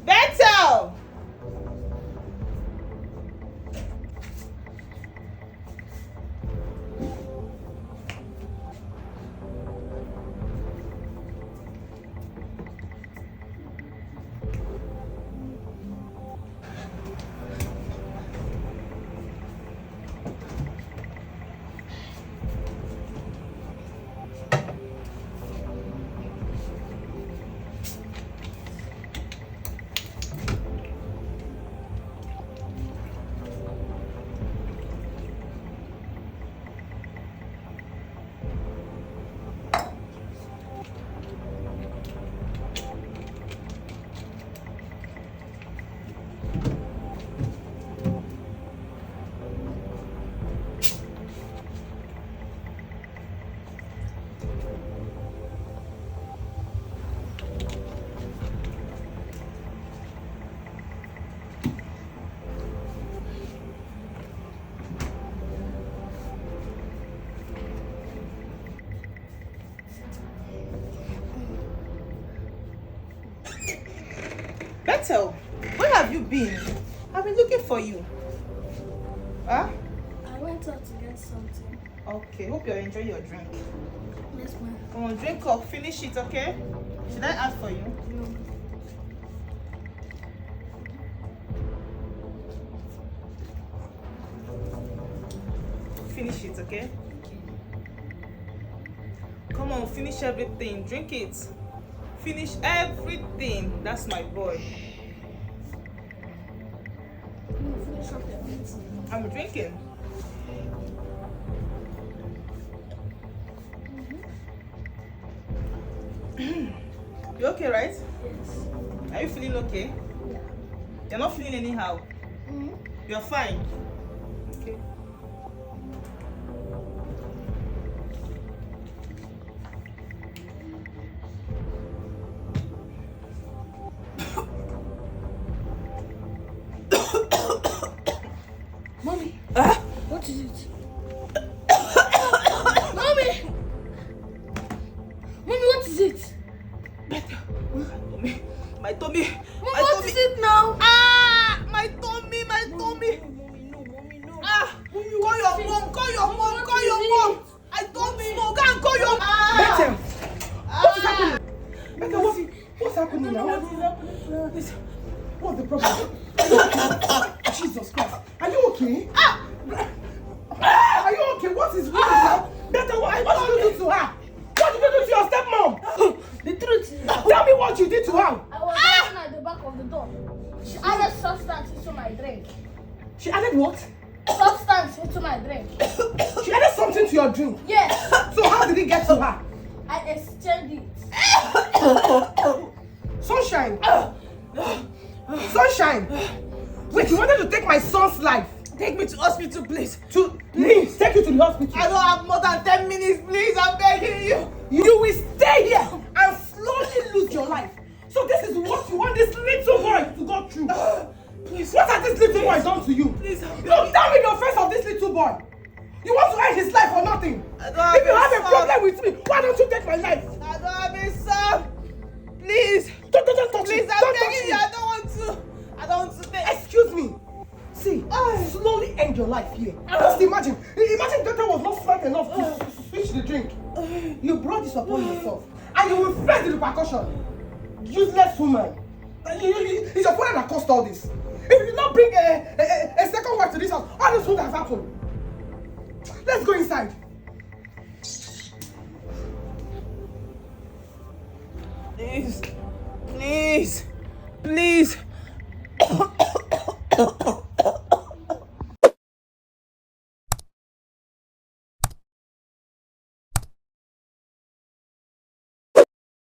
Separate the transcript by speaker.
Speaker 1: Bethel! Bethel, where have you been? I've been looking for you. Huh?
Speaker 2: I went out to get something.
Speaker 1: Okay, hope you're enjoying your drink.
Speaker 2: Yes, ma'am.
Speaker 1: Come on, drink up, finish it, okay? Should I ask for you?
Speaker 2: No.
Speaker 1: Finish it, okay? Come on, finish everything. Drink it. Finish everything. That's my boy.
Speaker 2: No, finish up everything.
Speaker 1: I'm drinking. You okay, right?
Speaker 2: Yes.
Speaker 1: Are you feeling okay?
Speaker 2: Yeah.
Speaker 1: You're not feeling anyhow. You're fine. Okay.
Speaker 2: Mommy,
Speaker 1: Ah!
Speaker 2: what is it? Mommy! Mommy, what is it?
Speaker 1: My tummy.
Speaker 2: Mommy, what is it now?
Speaker 1: Ah! My tummy, my tummy.
Speaker 2: Mommy, no, Mommy, no.
Speaker 1: Ah!
Speaker 2: Mommy,
Speaker 1: Call
Speaker 2: what
Speaker 1: your
Speaker 2: is
Speaker 1: mom,
Speaker 2: it?
Speaker 1: call your
Speaker 2: Mommy,
Speaker 1: mom,
Speaker 2: what
Speaker 1: call
Speaker 2: is
Speaker 1: your
Speaker 2: it?
Speaker 1: mom. I don't know. Go and call your mom.
Speaker 3: Bethel, what is happening? Bethel, what's happening
Speaker 2: I don't know
Speaker 3: now?
Speaker 2: what is happening.
Speaker 3: Listen, what's the problem? Jesus Christ, are you okay? Are you okay? What is wrong now? Bethel, what did you do to her? What did you do to your stepmom?
Speaker 2: The truth is that
Speaker 3: Tell me what you did to her.
Speaker 2: I was sitting at the back of the door. She added substance into my drink.
Speaker 3: She added what?
Speaker 2: Substance into my drink.
Speaker 3: She added something to your drink.
Speaker 2: Yes,
Speaker 3: So how did it get to her?
Speaker 2: I exchanged it.
Speaker 3: Sunshine. Sunshine. Wait, you wanted to take my son's life?
Speaker 1: Take me to hospital, please.
Speaker 3: To me, take you to the hospital.
Speaker 1: I don't have more than 10 minutes, please. I'm begging you.
Speaker 3: You will stay here and slowly lose your life. So this is what you want this little boy to go through.
Speaker 1: Please.
Speaker 3: What has this little boy done to you?
Speaker 1: Please, I'm
Speaker 3: Look
Speaker 1: begging.
Speaker 3: down in your face of this little boy. You want to end his life for nothing.
Speaker 1: I don't have
Speaker 3: If you
Speaker 1: a
Speaker 3: have a
Speaker 1: son.
Speaker 3: problem with me, why don't you take my life?
Speaker 1: I don't have a son. Please.
Speaker 3: Don't touch
Speaker 1: Please,
Speaker 3: me.
Speaker 1: I'm
Speaker 3: Don't touch
Speaker 1: begging
Speaker 3: me.
Speaker 1: you. I don't want to. I don't want to take.
Speaker 3: Excuse me. See, slowly end your life here. Just imagine Doctor was not smart enough to switch the drink. You brought this upon yourself, and you will face the repercussion. Useless woman. It's your father that caused all this. If you did not bring a second wife to this house, all this would have happened. Let's go inside.
Speaker 1: Please. Please. Please.